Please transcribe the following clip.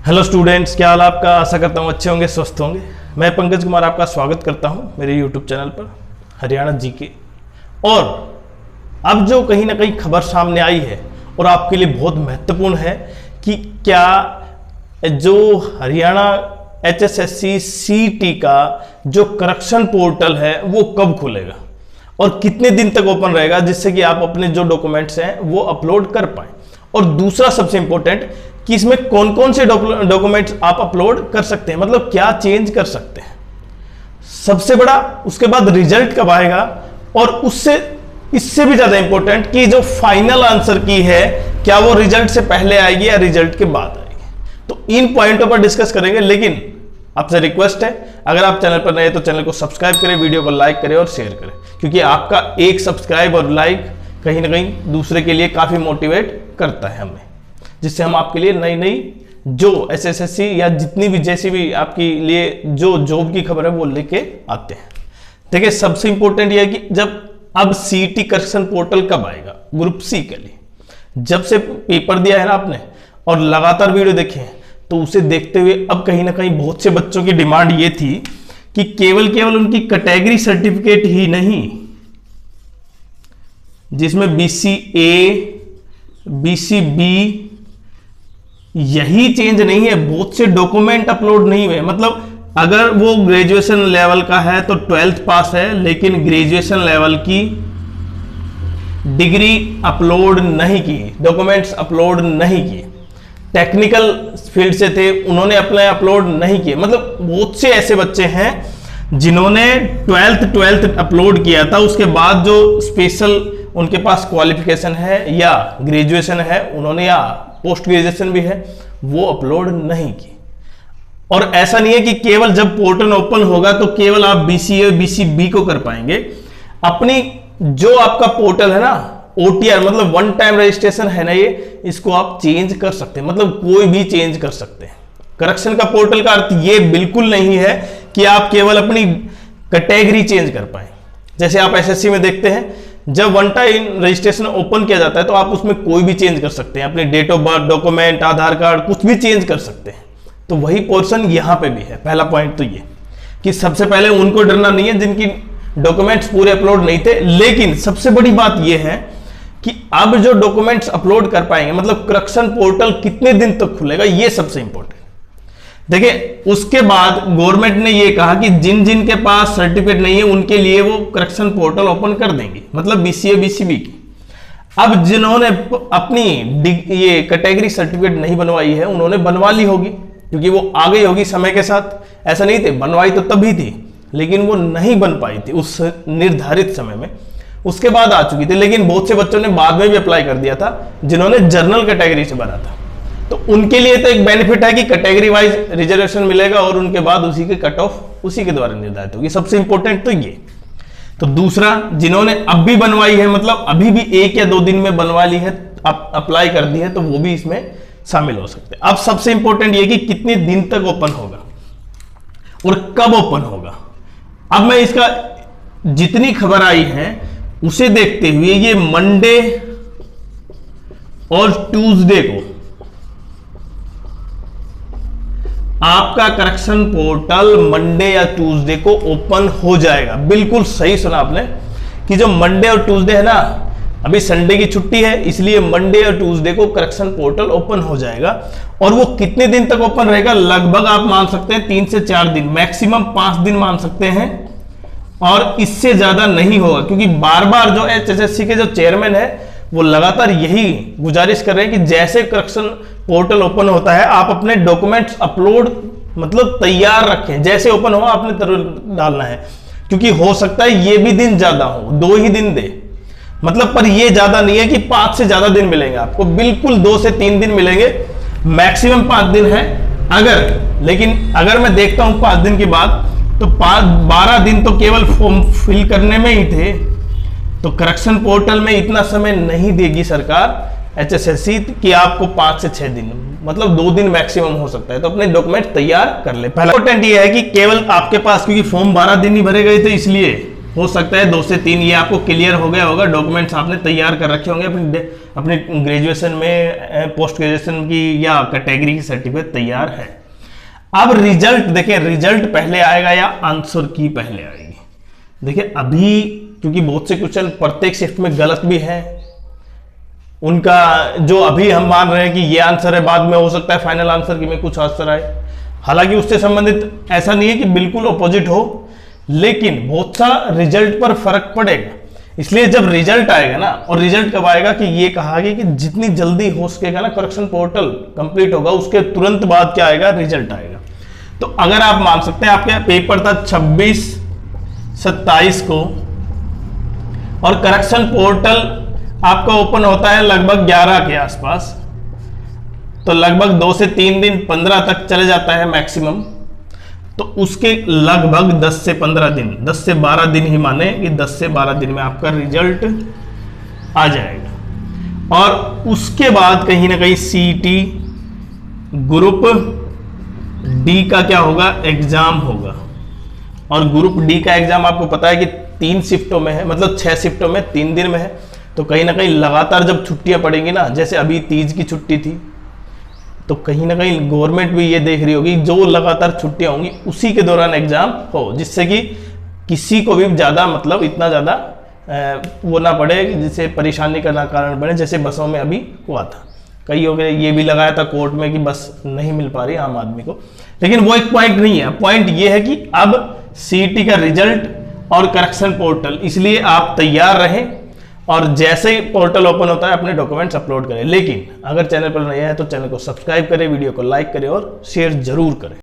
Hello students, क्या हाल आपका। आशा करता हूँ अच्छे होंगे, स्वस्थ होंगे। मैं पंकज कुमार आपका स्वागत करता हूँ मेरे यूट्यूब चैनल पर हरियाणा जीके। और अब जो कहीं ना कहीं खबर सामने आई है और आपके लिए बहुत महत्वपूर्ण है कि क्या जो हरियाणा HSSC CT का जो करेक्शन पोर्टल है वो कब खुलेगा और कितने दिन तक ओपन रहेगा, जिससे कि आप अपने जो डॉक्यूमेंट्स हैं वो अपलोड कर पाए। और दूसरा सबसे इंपॉर्टेंट कि इसमें कौन कौन से डॉक्यूमेंट्स आप अपलोड कर सकते हैं, मतलब क्या चेंज कर सकते हैं। सबसे बड़ा उसके बाद रिजल्ट कब आएगा, और उससे इससे भी ज्यादा इंपॉर्टेंट कि जो फाइनल आंसर की है क्या वो रिजल्ट से पहले आएगी या रिजल्ट के बाद आएगी। तो इन पॉइंटों पर डिस्कस करेंगे। लेकिन आपसे रिक्वेस्ट है, अगर आप चैनल पर नए हैं तो चैनल को सब्सक्राइब करें, वीडियो को लाइक करें और शेयर करें, क्योंकि आपका एक सब्सक्राइब और लाइक कहीं ना कहीं दूसरे के लिए काफी मोटिवेट करता है हमें, जिससे हम आपके लिए नई नई जो SSSC या जितनी भी जैसी भी आपके लिए जो जॉब की खबर है वो लेके आते हैं। देखिए, सबसे इंपॉर्टेंट यह है कि जब अब CT करेक्शन पोर्टल कब आएगा ग्रुप C के लिए। जब से पेपर दिया है ना आपने और लगातार वीडियो देखे हैं, तो उसे देखते हुए अब कहीं ना कहीं बहुत से बच्चों की डिमांड ये थी कि केवल उनकी कैटेगरी सर्टिफिकेट ही नहीं, जिसमें BCA BCB यही चेंज नहीं है, बहुत से डॉक्यूमेंट अपलोड नहीं हुए। मतलब अगर वो ग्रेजुएशन लेवल का है तो 12th पास है, लेकिन ग्रेजुएशन लेवल की डिग्री अपलोड नहीं की, डॉक्यूमेंट्स अपलोड नहीं किए। टेक्निकल फील्ड से थे, उन्होंने अपने अपलोड नहीं किए। मतलब बहुत से ऐसे बच्चे हैं जिन्होंने 12th अपलोड किया था, उसके बाद जो स्पेशल उनके पास क्वालिफिकेशन है या ग्रेजुएशन है उन्होंने, या पोस्ट ग्रेजुएशन भी है, वो अपलोड नहीं की। और ऐसा नहीं है कि केवल जब पोर्टल ओपन होगा तो केवल आप BCA BCB को कर पाएंगे। अपनी जो आपका पोर्टल है ना, OTR मतलब वन टाइम रजिस्ट्रेशन है ना, ये इसको आप चेंज कर सकते हैं, मतलब कोई भी चेंज कर सकते हैं। करेक्शन का पोर्टल का अर्थ ये बिल्कुल नहीं है कि आप केवल अपनी कैटेगरी चेंज कर पाए। जैसे आप SSC में देखते हैं, जब वन टाइम रजिस्ट्रेशन ओपन किया जाता है तो आप उसमें कोई भी चेंज कर सकते हैं, अपने date of birth, document, Aadhaar card, कुछ भी चेंज कर सकते हैं। तो वही पोर्शन यहां पे भी है। पहला पॉइंट तो ये कि सबसे पहले उनको डरना नहीं है जिनकी डॉक्यूमेंट्स पूरे अपलोड नहीं थे। लेकिन सबसे बड़ी बात यह है कि अब जो डॉक्यूमेंट्स अपलोड कर पाएंगे, मतलब करेक्शन पोर्टल कितने दिन तक खुलेगा, ये सबसे इंपॉर्टेंट। देखिए, उसके बाद गवर्नमेंट ने ये कहा कि जिन जिन के पास सर्टिफिकेट नहीं है उनके लिए वो करेक्शन पोर्टल ओपन कर देंगे, मतलब BCA BCB की। अब जिन्होंने अपनी ये कैटेगरी सर्टिफिकेट नहीं बनवाई है उन्होंने बनवा ली होगी, क्योंकि वो आ गई होगी समय के साथ। ऐसा नहीं थे, बनवाई तो तभी थी, लेकिन वो नहीं बन पाई थी उस निर्धारित समय में, उसके बाद आ चुकी थी। लेकिन बहुत से बच्चों ने बाद में भी अप्लाई कर दिया था जिन्होंने जनरल कैटेगरी से भरा था। तो उनके लिए तो एक बेनिफिट है कि कैटेगरी वाइज रिजर्वेशन मिलेगा और उनके बाद उसी के कट ऑफ उसी के द्वारा निर्धारित होगी। सबसे इंपॉर्टेंट तो ये। तो दूसरा, जिन्होंने अब भी बनवाई है, मतलब अभी भी 1 या 2 दिन में बनवा ली है, अप्लाई कर दी है, तो वो भी इसमें शामिल हो सकते हैं। अब सबसे इंपॉर्टेंट ये कि कितने दिन तक ओपन होगा और कब ओपन होगा। अब मैं इसका जितनी खबर आई है उसे देखते हुए, ये मंडे और ट्यूसडे को आपका करेक्शन पोर्टल मंडे या ट्यूसडे को ओपन हो जाएगा। बिल्कुल सही सुना आपने कि जो मंडे और ट्यूसडे है ना, अभी संडे की छुट्टी है, इसलिए मंडे और ट्यूसडे को करेक्शन पोर्टल ओपन हो जाएगा। और वो कितने दिन तक ओपन रहेगा, लगभग आप मान सकते हैं 3 से 4 दिन, मैक्सिमम 5 दिन मान सकते हैं, और इससे ज्यादा नहीं होगा। क्योंकि बार बार जो HSSC के जो चेयरमैन है वो लगातार यही गुजारिश कर रहे हैं कि जैसे करेक्शन पोर्टल ओपन होता है आप अपने डॉक्यूमेंट्स अपलोड मतलब तैयार रखें, जैसे ओपन हो आपने डालना है। क्योंकि हो सकता है ये भी दिन ज्यादा हो, 2 ही दिन दे, मतलब, पर ये ज्यादा नहीं है कि 5 से ज्यादा दिन मिलेंगे आपको, बिल्कुल 2 से 3 दिन मिलेंगे, मैक्सिमम 5 दिन है। लेकिन अगर मैं देखता हूं 5 दिन के बाद, तो 12 दिन तो केवल फॉर्म फिल करने में ही थे। तो करेक्शन पोर्टल में इतना समय नहीं देगी सरकार HSSC कि आपको 5 से 6 दिन, मतलब 2 दिन मैक्सिमम हो सकता है। तो अपने डॉक्यूमेंट तैयार कर ले। पहला इंपॉर्टेंट ये है कि केवल आपके पास, क्योंकि फॉर्म 12 दिन ही भरे गए थे, इसलिए हो सकता है 2 से 3 ये आपको क्लियर हो गया होगा, डॉक्यूमेंट्स आपने तैयार कर रखे होंगे अपने ग्रेजुएशन में, पोस्ट ग्रेजुएशन की या कैटेगरी की सर्टिफिकेट तैयार है। अब रिजल्ट देखिए, रिजल्ट पहले आएगा या आंसर की पहले आएगी। देखिए अभी क्योंकि बहुत से क्वेश्चन प्रत्येक शिफ्ट में गलत भी है, उनका जो अभी हम मान रहे हैं कि ये आंसर है, बाद में हो सकता है फाइनल आंसर की में कुछ आंसर आए। हालांकि उससे संबंधित ऐसा नहीं है कि बिल्कुल ऑपोजिट हो, लेकिन बहुत सा रिजल्ट पर फर्क पड़ेगा। इसलिए जब रिजल्ट आएगा ना, और रिजल्ट कब आएगा कि ये कहा गया कि जितनी जल्दी हो सकेगा ना करेक्शन पोर्टल कंप्लीट होगा, उसके तुरंत बाद क्या आएगा, रिजल्ट आएगा। तो अगर आप मान सकते हैं आपका पेपर था 26-27 को और करेक्शन पोर्टल आपका ओपन होता है लगभग 11 के आसपास, तो लगभग 2 से 3 दिन 15 तक चले जाता है मैक्सिमम। तो उसके लगभग 10 से 15 दिन, 10 से 12 दिन ही माने कि 10 से 12 दिन में आपका रिजल्ट आ जाएगा। और उसके बाद कहीं ना कहीं सीईटी ग्रुप डी का क्या होगा, एग्जाम होगा। और ग्रुप डी का एग्जाम आपको पता है कि 3 शिफ्टों में है, मतलब 6 शिफ्टों में 3 दिन में है। तो कहीं ना कहीं लगातार जब छुट्टियां पड़ेंगी ना, जैसे अभी तीज की छुट्टी थी, तो कहीं ना कहीं गवर्नमेंट भी ये देख रही होगी जो लगातार छुट्टियां होंगी उसी के दौरान एग्जाम हो, जिससे कि किसी को भी ज़्यादा मतलब इतना ज़्यादा वो ना पड़े, जिससे परेशानी का ना कारण बने, जैसे बसों में अभी हुआ था। कई हो गए, ये भी लगाया था कोर्ट में कि बस नहीं मिल पा रही आम आदमी को। लेकिन वो एक पॉइंट नहीं है, पॉइंट ये है कि अब सीईटी का रिजल्ट और करेक्शन पोर्टल, इसलिए आप तैयार रहें और जैसे ही पोर्टल ओपन होता है अपने डॉक्यूमेंट्स अपलोड करें। लेकिन अगर चैनल पर नया है तो चैनल को सब्सक्राइब करें, वीडियो को लाइक करें और शेयर जरूर करें।